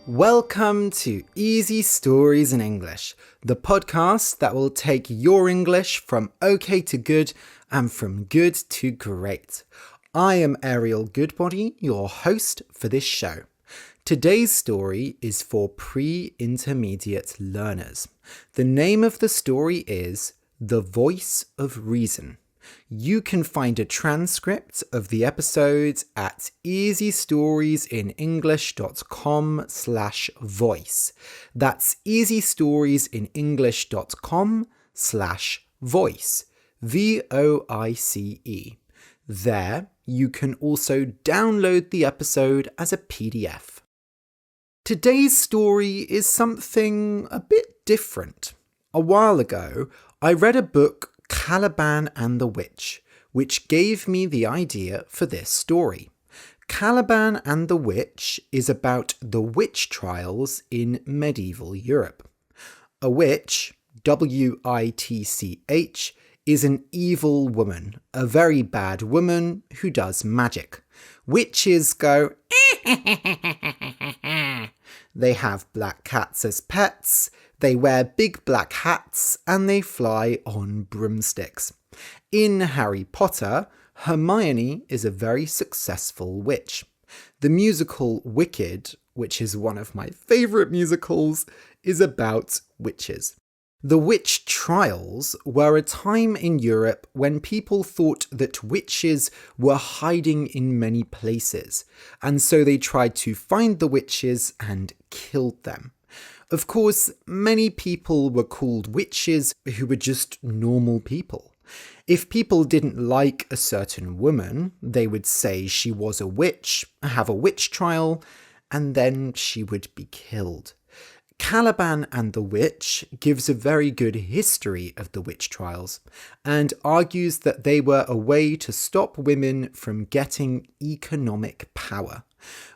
Welcome to Easy Stories in English, the podcast that will take your English from okay to good and from good to great. I am Ariel Goodbody, your host for this show. Today's story is for pre-intermediate learners. The name of the story is The Voice of Reason. You can find a transcript of the episodes at easystoriesinenglish.com/voice. That's easystoriesinenglish.com/voice. VOICE. There, you can also download the episode as a PDF. Today's story is something a bit different. A while ago, I read a book, Caliban and the Witch, which gave me the idea for this story. Caliban and the Witch is about the witch trials in medieval Europe. A witch, W-I-T-C-H, is an evil woman, a very bad woman who does magic. Witches go, They have black cats as pets, they wear big black hats, and they fly on broomsticks. In Harry Potter, Hermione is a very successful witch. The musical Wicked, which is one of my favourite musicals, is about witches. The witch trials were a time in Europe when people thought that witches were hiding in many places, and so they tried to find the witches and killed them. Of course, many people were called witches who were just normal people. If people didn't like a certain woman, they would say she was a witch, have a witch trial, and then she would be killed. Caliban and the Witch gives a very good history of the witch trials and argues that they were a way to stop women from getting economic power.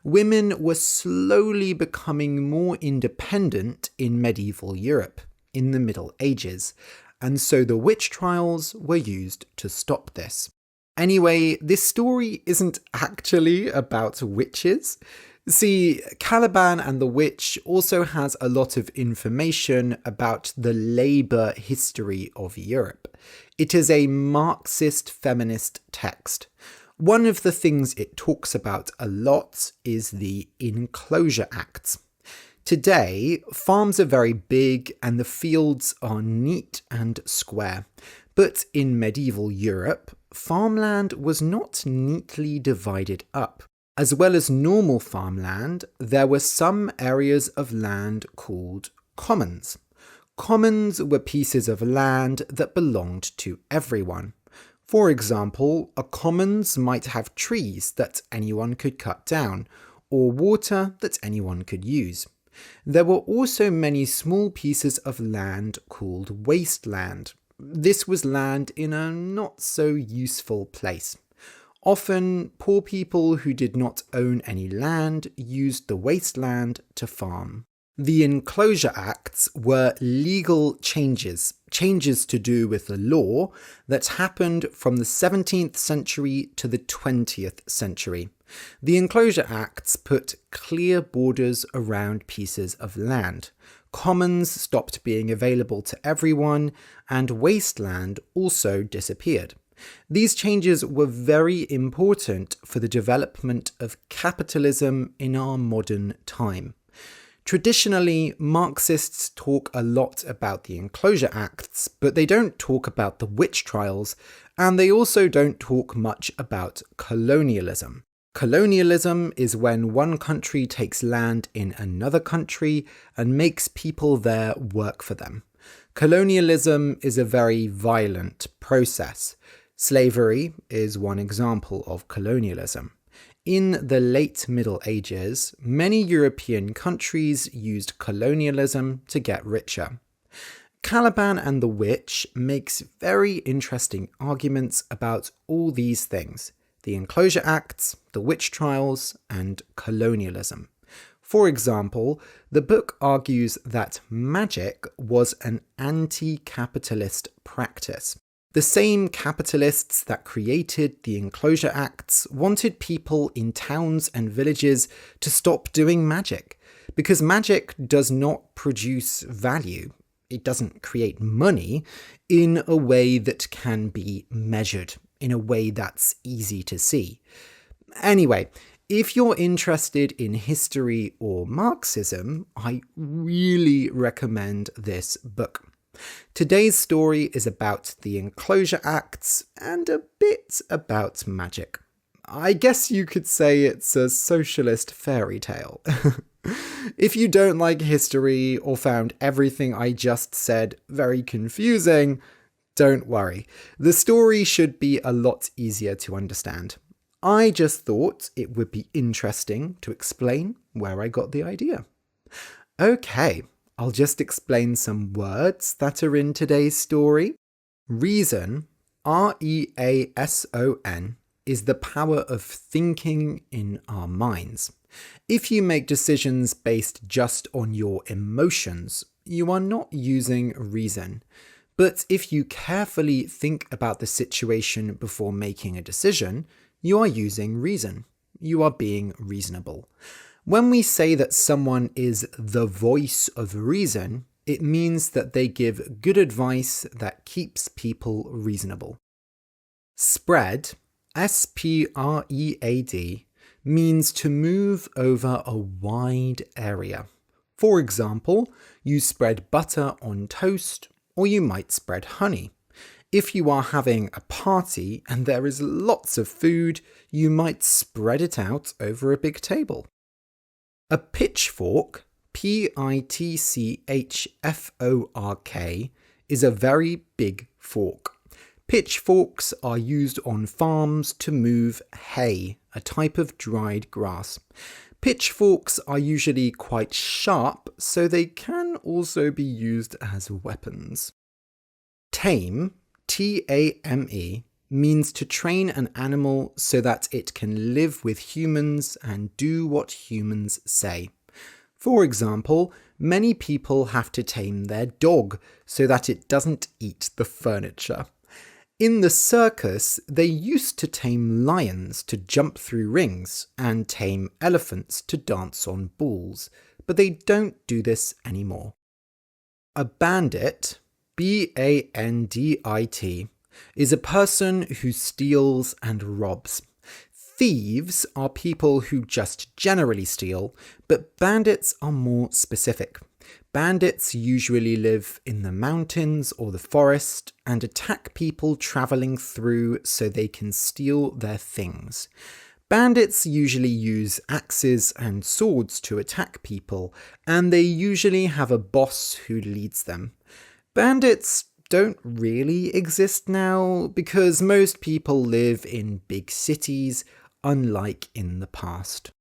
Women were slowly becoming more independent in medieval Europe in the Middle Ages, and so the witch trials were used to stop this. Anyway, this story isn't actually about witches. See, Caliban and the Witch also has a lot of information about the labour history of Europe. It is a Marxist feminist text. One of the things it talks about a lot is the Inclosure Acts. Today, farms are very big and the fields are neat and square. But in medieval Europe, farmland was not neatly divided up. As well as normal farmland, there were some areas of land called commons. Commons were pieces of land that belonged to everyone. For example, a commons might have trees that anyone could cut down, or water that anyone could use. There were also many small pieces of land called wasteland. This was land in a not so useful place. Often, poor people who did not own any land used the wasteland to farm. The Inclosure Acts were legal changes to do with the law that happened from the 17th century to the 20th century. The Inclosure Acts put clear borders around pieces of land. Commons stopped being available to everyone, and wasteland also disappeared. These changes were very important for the development of capitalism in our modern time. Traditionally, Marxists talk a lot about the Inclosure Acts, but they don't talk about the witch trials, and they also don't talk much about colonialism. Colonialism is when one country takes land in another country and makes people there work for them. Colonialism is a very violent process. Slavery is one example of colonialism. In the late Middle Ages, many European countries used colonialism to get richer. Caliban and the Witch makes very interesting arguments about all these things: the Inclosure Acts, the witch trials, and colonialism. For example, the book argues that magic was an anti-capitalist practice. The same capitalists that created the Inclosure Acts wanted people in towns and villages to stop doing magic, because magic does not produce value. It doesn't create money in a way that can be measured, in a way that's easy to see. Anyway, if you're interested in history or Marxism, I really recommend this book. Today's story is about the Inclosure Acts and a bit about magic. I guess you could say it's a socialist fairy tale. If you don't like history or found everything I just said very confusing, don't worry. The story should be a lot easier to understand. I just thought it would be interesting to explain where I got the idea. Okay, I'll just explain some words that are in today's story. Reason, R-E-A-S-O-N, is the power of thinking in our minds. If you make decisions based just on your emotions, you are not using reason. But if you carefully think about the situation before making a decision, you are using reason. You are being reasonable. When we say that someone is the voice of reason, it means that they give good advice that keeps people reasonable. Spread, S-P-R-E-A-D, means to move over a wide area. For example, you spread butter on toast, or you might spread honey. If you are having a party and there is lots of food, you might spread it out over a big table. A pitchfork, P-I-T-C-H-F-O-R-K, is a very big fork. Pitchforks are used on farms to move hay, a type of dried grass. Pitchforks are usually quite sharp, so they can also be used as weapons. Tame, T-A-M-E, means to train an animal so that it can live with humans and do what humans say. For example, many people have to tame their dog so that it doesn't eat the furniture. In the circus, they used to tame lions to jump through rings and tame elephants to dance on balls, but they don't do this anymore. A bandit, B-A-N-D-I-T, is a person who steals and robs. Thieves are people who just generally steal, but bandits are more specific. Bandits usually live in the mountains or the forest and attack people travelling through so they can steal their things. Bandits usually use axes and swords to attack people, and they usually have a boss who leads them. Bandits don't really exist now because most people live in big cities, unlike in the past.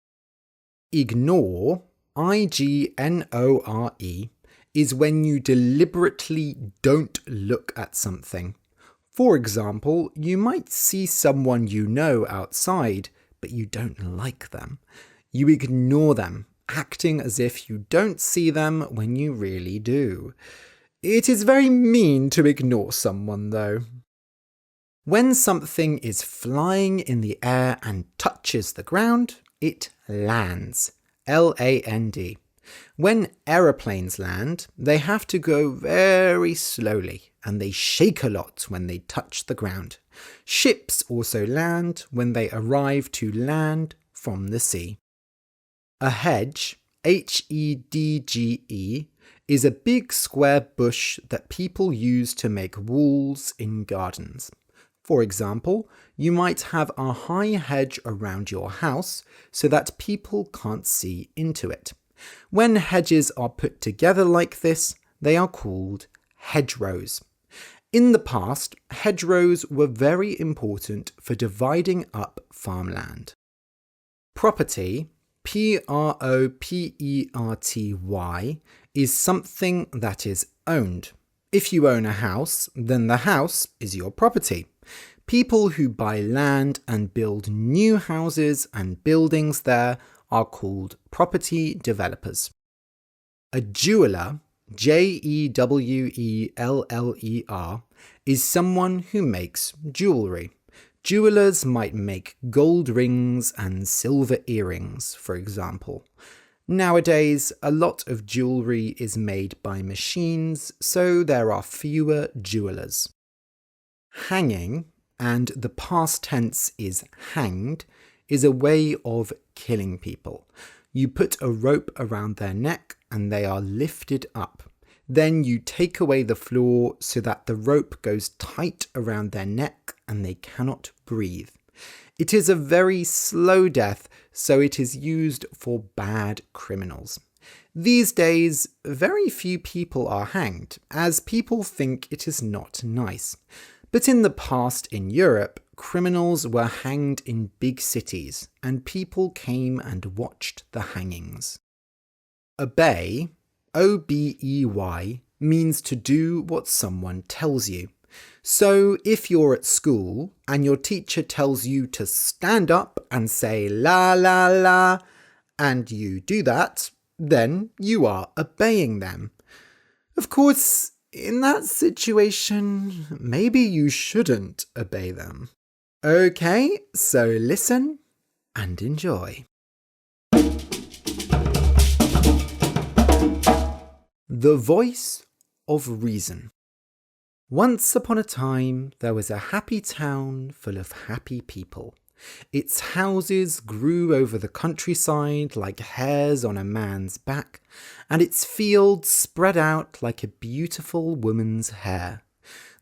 Ignore, I-G-N-O-R-E, is when you deliberately don't look at something. For example, you might see someone you know outside, but you don't like them. You ignore them, acting as if you don't see them when you really do. It is very mean to ignore someone, though. When something is flying in the air and touches the ground, it lands. L-A-N-D. When aeroplanes land, they have to go very slowly, and they shake a lot when they touch the ground. Ships also land when they arrive to land from the sea. A hedge, H-E-D-G-E, is a big square bush that people use to make walls in gardens. For example, you might have a high hedge around your house so that people can't see into it. When hedges are put together like this, they are called hedgerows. In the past, hedgerows were very important for dividing up farmland. Property, P-R-O-P-E-R-T-Y, is something that is owned. If you own a house, then the house is your property. People who buy land and build new houses and buildings there are called property developers. A jeweler, J-E-W-E-L-L-E-R, is someone who makes jewellery. Jewellers might make gold rings and silver earrings, for example. Nowadays, a lot of jewellery is made by machines, so there are fewer jewellers. Hanging, and the past tense is hanged, is a way of killing people. You put a rope around their neck and they are lifted up. Then you take away the floor so that the rope goes tight around their neck and they cannot breathe. It is a very slow death, so it is used for bad criminals. These days, very few people are hanged, as people think it is not nice. But in the past in Europe, criminals were hanged in big cities, and people came and watched the hangings. Obey, O-B-E-Y, means to do what someone tells you. So if you're at school and your teacher tells you to stand up and say la la la, and you do that, then you are obeying them. Of course, in that situation, maybe you shouldn't obey them. Okay, so listen and enjoy. The Voice of Reason. Once upon a time, there was a happy town full of happy people. Its houses grew over the countryside like hairs on a man's back, and its fields spread out like a beautiful woman's hair.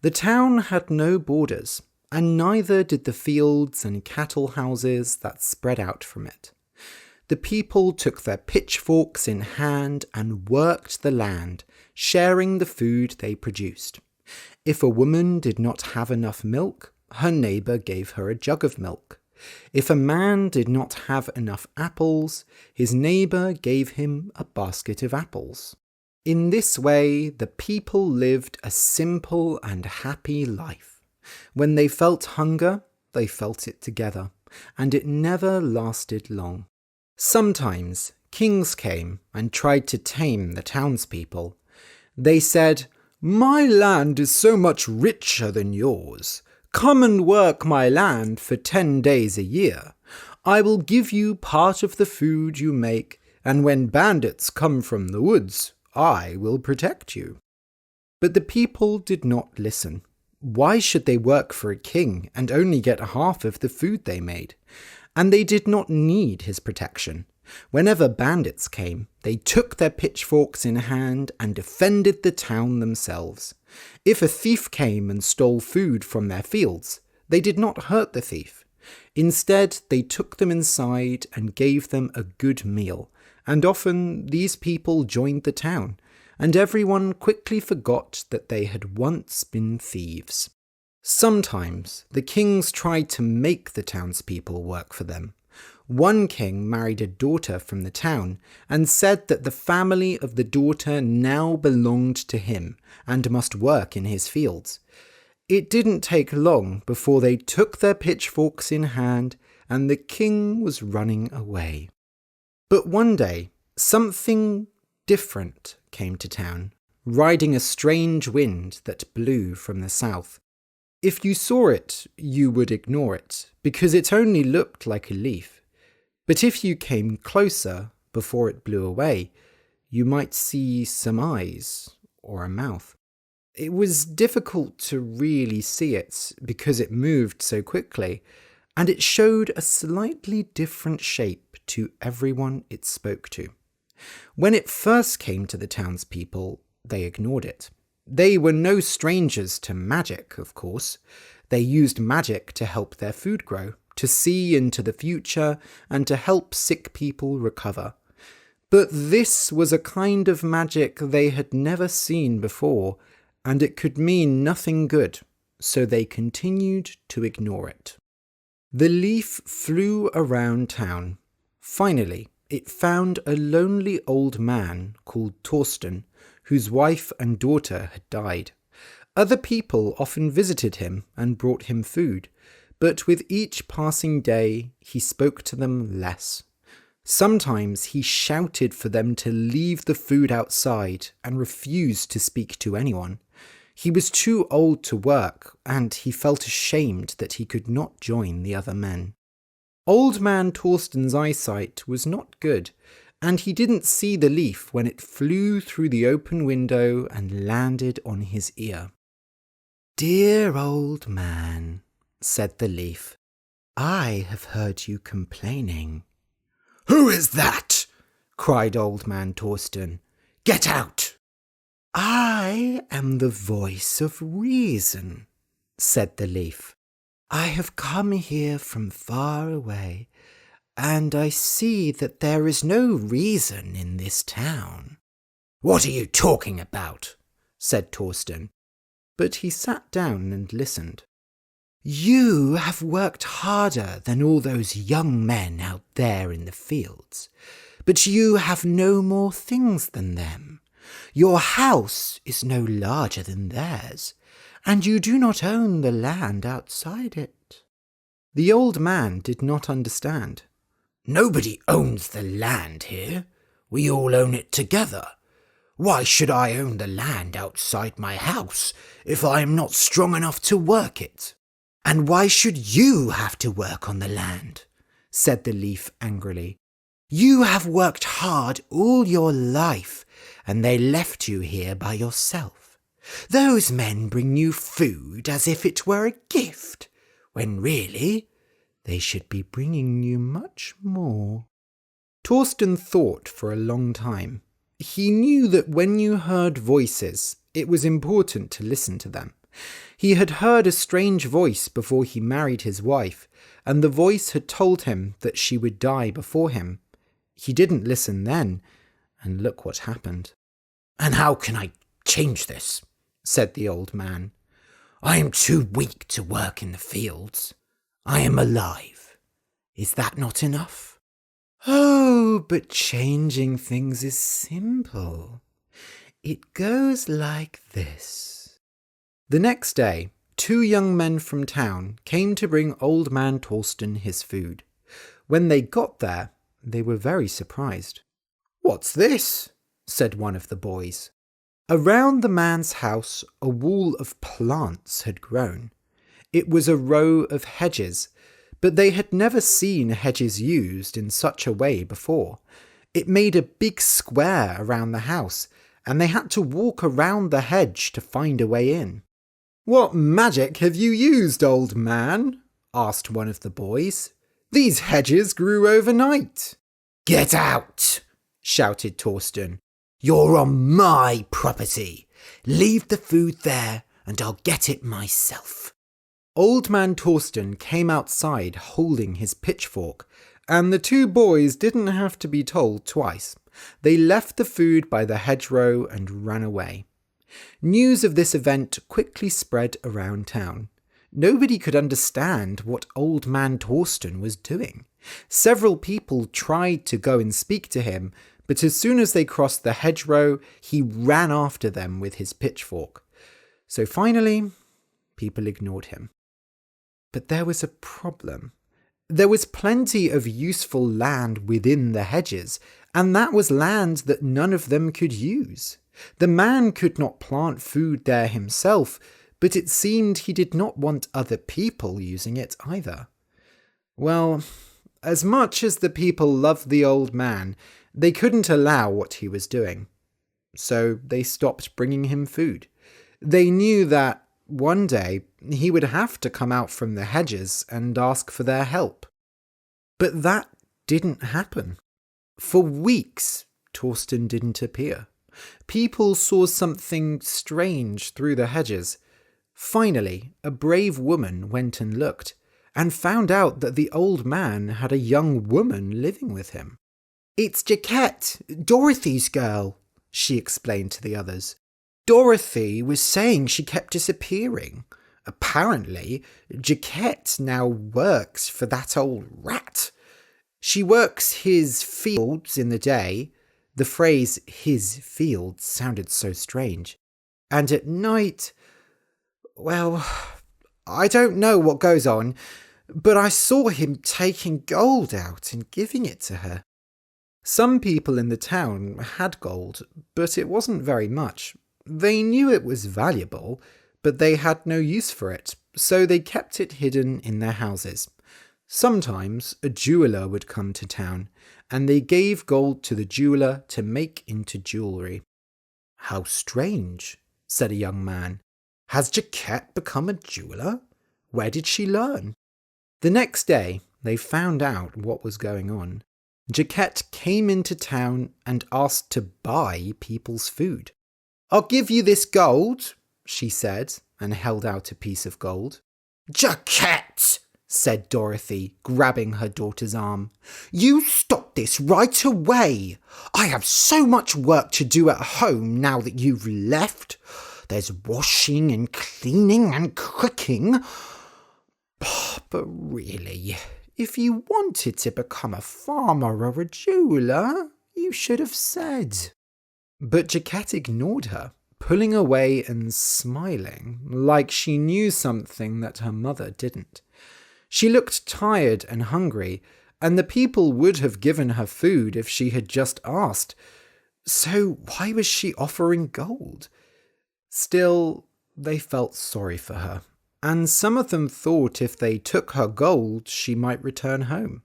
The town had no borders, and neither did the fields and cattle houses that spread out from it. The people took their pitchforks in hand and worked the land, sharing the food they produced. If a woman did not have enough milk, her neighbour gave her a jug of milk. If a man did not have enough apples, his neighbour gave him a basket of apples. In this way, the people lived a simple and happy life. When they felt hunger, they felt it together, and it never lasted long. Sometimes kings came and tried to tame the townspeople. They said, "My land is so much richer than yours. Come and work my land for 10 days a year. I will give you part of the food you make, and when bandits come from the woods, I will protect you." But the people did not listen. Why should they work for a king and only get half of the food they made? And they did not need his protection. Whenever bandits came, they took their pitchforks in hand and defended the town themselves. If a thief came and stole food from their fields, they did not hurt the thief. Instead, they took them inside and gave them a good meal, and often these people joined the town, and everyone quickly forgot that they had once been thieves. Sometimes the kings tried to make the townspeople work for them. One king married a daughter from the town and said that the family of the daughter now belonged to him and must work in his fields. It didn't take long before they took their pitchforks in hand and the king was running away. But one day, something different came to town, riding a strange wind that blew from the south. If you saw it, you would ignore it, because it only looked like a leaf. But if you came closer before it blew away, you might see some eyes or a mouth. It was difficult to really see it because it moved so quickly, and it showed a slightly different shape to everyone it spoke to. When it first came to the townspeople, they ignored it. They were no strangers to magic, of course. They used magic to help their food grow, to see into the future, and to help sick people recover. But this was a kind of magic they had never seen before, and it could mean nothing good, so they continued to ignore it. The leaf flew around town. Finally, it found a lonely old man called Torsten, whose wife and daughter had died. Other people often visited him and brought him food, but with each passing day he spoke to them less. Sometimes he shouted for them to leave the food outside and refused to speak to anyone. He was too old to work, and he felt ashamed that he could not join the other men. Old man Torsten's eyesight was not good, and he didn't see the leaf when it flew through the open window and landed on his ear. "Dear old man," said the leaf, "I have heard you complaining." "Who is that?" cried Old Man Torsten. "Get out!" "I am the voice of reason," said the leaf. "I have come here from far away, and I see that there is no reason in this town." "What are you talking about?" said Torsten. But he sat down and listened. "You have worked harder than all those young men out there in the fields, but you have no more things than them. Your house is no larger than theirs, and you do not own the land outside it." The old man did not understand. "Nobody owns the land here. We all own it together. Why should I own the land outside my house if I am not strong enough to work it?" "And why should you have to work on the land?" said the leaf angrily. "You have worked hard all your life, and they left you here by yourself. Those men bring you food as if it were a gift, when really they should be bringing you much more." Torsten thought for a long time. He knew that when you heard voices, it was important to listen to them. He had heard a strange voice before he married his wife, and the voice had told him that she would die before him. He didn't listen then, and look what happened. "And how can I change this?" said the old man. "I am too weak to work in the fields. I am alive. Is that not enough?" "Oh, but changing things is simple. It goes like this." The next day, 2 young men from town came to bring Old Man Torsten his food. When they got there, they were very surprised. "What's this?" said one of the boys. Around the man's house, a wall of plants had grown. It was a row of hedges, but they had never seen hedges used in such a way before. It made a big square around the house, and they had to walk around the hedge to find a way in. "What magic have you used, old man?" asked one of the boys. "These hedges grew overnight." "Get out!" shouted Torsten. "You're on my property. Leave the food there, and I'll get it myself." Old Man Torsten came outside holding his pitchfork, and the 2 boys didn't have to be told twice. They left the food by the hedgerow and ran away. News of this event quickly spread around town. Nobody could understand what Old Man Torsten was doing. Several people tried to go and speak to him, but as soon as they crossed the hedgerow, he ran after them with his pitchfork. So finally, people ignored him. But there was a problem. There was plenty of useful land within the hedges, and that was land that none of them could use. The man could not plant food there himself, but it seemed he did not want other people using it either. Well, as much as the people loved the old man, they couldn't allow what he was doing. So they stopped bringing him food. They knew that one day he would have to come out from the hedges and ask for their help. But that didn't happen. For weeks, Torsten didn't appear. People saw something strange through the hedges. Finally, a brave woman went and looked, and found out that the old man had a young woman living with him. "It's Jaquette, Dorothy's girl," she explained to the others. "Dorothy was saying she kept disappearing. Apparently, Jaquette now works for that old rat. She works his fields in the day." The phrase "his fields" sounded so strange. "And at night, well, I don't know what goes on, but I saw him taking gold out and giving it to her." Some people in the town had gold, but it wasn't very much. They knew it was valuable, but they had no use for it, so they kept it hidden in their houses. Sometimes a jeweller would come to town, and they gave gold to the jeweler to make into jewellery. "How strange," said a young man. "Has Jaquette become a jeweller? Where did she learn?" The next day, they found out what was going on. Jaquette came into town and asked to buy people's food. "I'll give you this gold," she said, and held out a piece of gold. "Jaquette!" said Dorothy, grabbing her daughter's arm. "You stop this right away! I have so much work to do at home now that you've left. There's washing and cleaning and cooking. But really, if you wanted to become a farmer or a jeweller, you should have said." But Jaquette ignored her, pulling away and smiling, like she knew something that her mother didn't. She looked tired and hungry, and the people would have given her food if she had just asked. So why was she offering gold? Still, they felt sorry for her, and some of them thought if they took her gold, she might return home.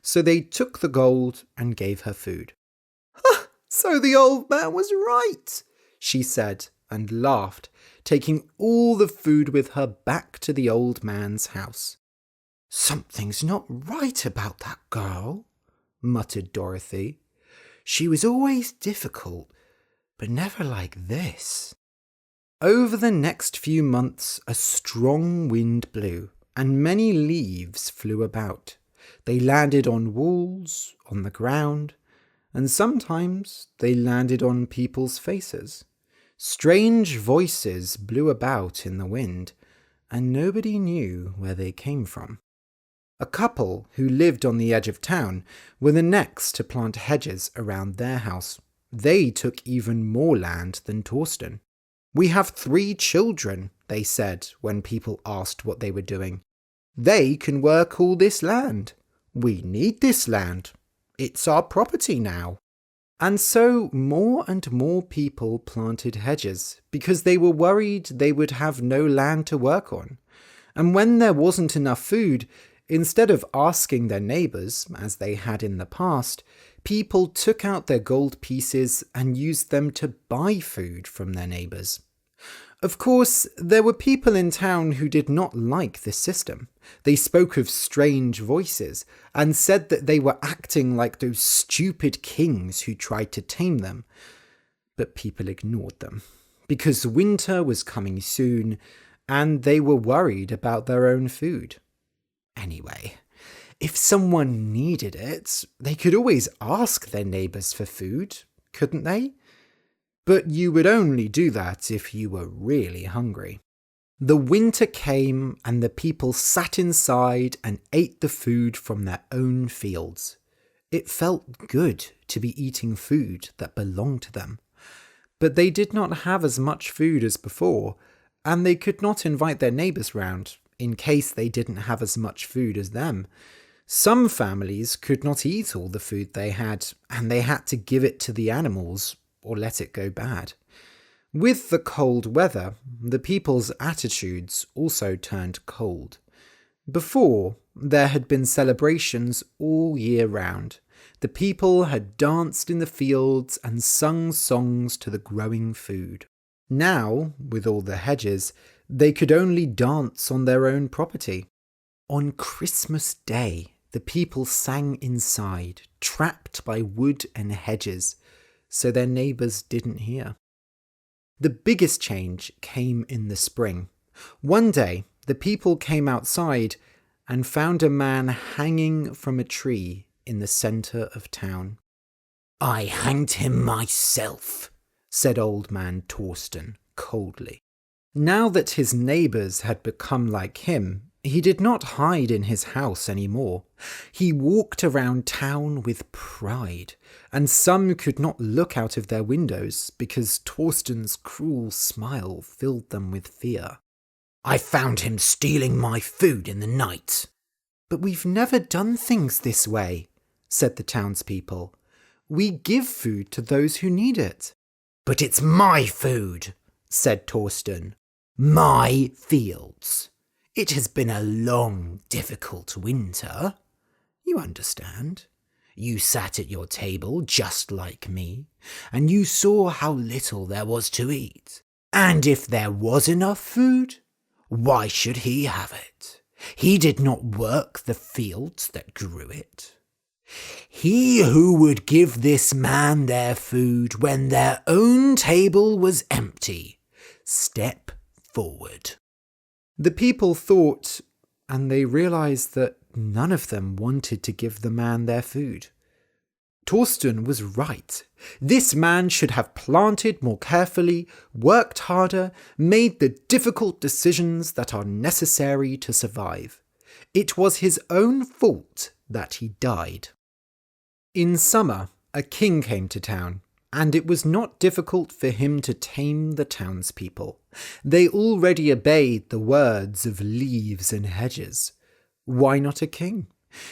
So they took the gold and gave her food. "So the old man was right," she said, and laughed, taking all the food with her back to the old man's house. "Something's not right about that girl," muttered Dorothy. "She was always difficult, but never like this." Over the next few months, a strong wind blew, and many leaves flew about. They landed on walls, on the ground, and sometimes they landed on people's faces. Strange voices blew about in the wind, and nobody knew where they came from. A couple who lived on the edge of town were the next to plant hedges around their house. They took even more land than Torsten. "We have 3 children," they said when people asked what they were doing. "They can work all this land. We need this land. It's our property now." And so more and more people planted hedges because they were worried they would have no land to work on. And when there wasn't enough food, instead of asking their neighbours, as they had in the past, people took out their gold pieces and used them to buy food from their neighbours. Of course, there were people in town who did not like this system. They spoke of strange voices and said that they were acting like those stupid kings who tried to tame them. But people ignored them, because winter was coming soon and they were worried about their own food. Anyway, if someone needed it, they could always ask their neighbours for food, couldn't they? But you would only do that if you were really hungry. The winter came and the people sat inside and ate the food from their own fields. It felt good to be eating food that belonged to them. But they did not have as much food as before, and they could not invite their neighbours round, in case they didn't have as much food as them. Some families could not eat all the food they had, and they had to give it to the animals or let it go bad. With the cold weather, the people's attitudes also turned cold. Before, there had been celebrations all year round. The people had danced in the fields and sung songs to the growing food. Now, with all the hedges, they could only dance on their own property. On Christmas Day, the people sang inside, trapped by wood and hedges, so their neighbours didn't hear. The biggest change came in the spring. One day, the people came outside and found a man hanging from a tree in the centre of town. "I hanged him myself," said old man Torsten coldly. Now that his neighbours had become like him, he did not hide in his house anymore. He walked around town with pride, and some could not look out of their windows because Torsten's cruel smile filled them with fear. "I found him stealing my food in the night." "But we've never done things this way," said the townspeople. "We give food to those who need it." "But it's my food," said Torsten. "My fields. It has been a long, difficult winter. You understand? You sat at your table just like me, and you saw how little there was to eat. And if there was enough food, why should he have it? He did not work the fields that grew it. He who would give this man their food when their own table was empty, step forward." The people thought, and they realized that none of them wanted to give the man their food. Torsten was right. This man should have planted more carefully, worked harder, made the difficult decisions that are necessary to survive. It was his own fault that he died. In summer, a king came to town, and it was not difficult for him to tame the townspeople. They already obeyed the words of leaves and hedges. Why not a king?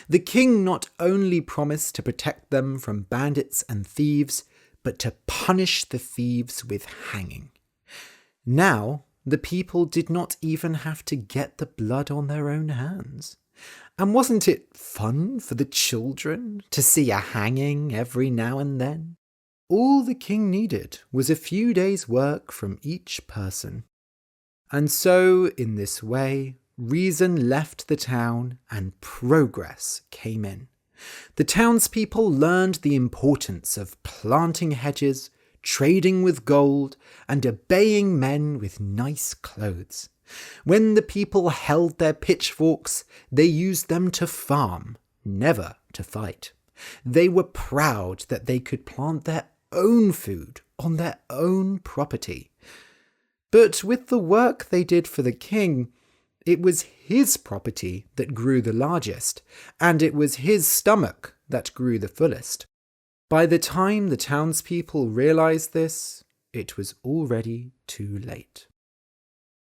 The king not only promised to protect them from bandits and thieves, but to punish the thieves with hanging. Now, the people did not even have to get the blood on their own hands. And wasn't it fun for the children to see a hanging every now and then? All the king needed was a few days' work from each person. And so, in this way, reason left the town and progress came in. The townspeople learned the importance of planting hedges, trading with gold, and obeying men with nice clothes. When the people held their pitchforks, they used them to farm, never to fight. They were proud that they could plant their own food on their own property. But with the work they did for the king, it was his property that grew the largest, and it was his stomach that grew the fullest. By the time the townspeople realized this, it was already too late.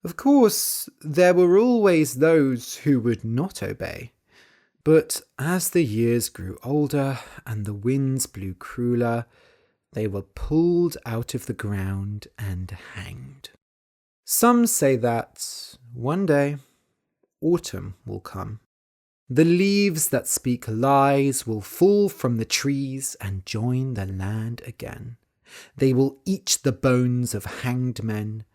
Of course, there were always those who would not obey. But as the years grew older and the winds blew crueler, they were pulled out of the ground and hanged. Some say that one day autumn will come. The leaves that speak lies will fall from the trees and join the land again. They will eat the bones of hanged men,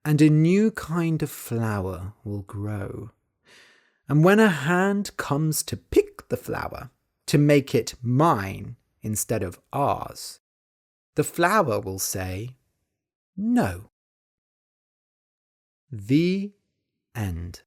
and a new kind of flower will grow. And when a hand comes to pick the flower, to make it mine instead of ours, the flower will say, "No." The end.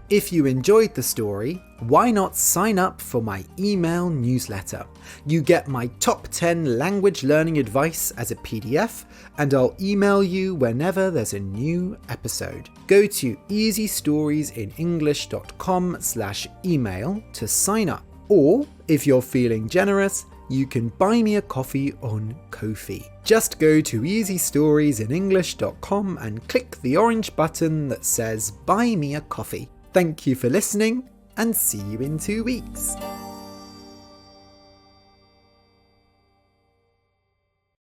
If you enjoyed the story, why not sign up for my email newsletter? You get my top 10 language learning advice as a PDF, and I'll email you whenever there's a new episode. Go to easystoriesinenglish.com/email to sign up. Or, if you're feeling generous, you can buy me a coffee on Ko-fi. Just go to easystoriesinenglish.com and click the orange button that says Buy Me a Coffee. Thank you for listening, and see you in 2 weeks.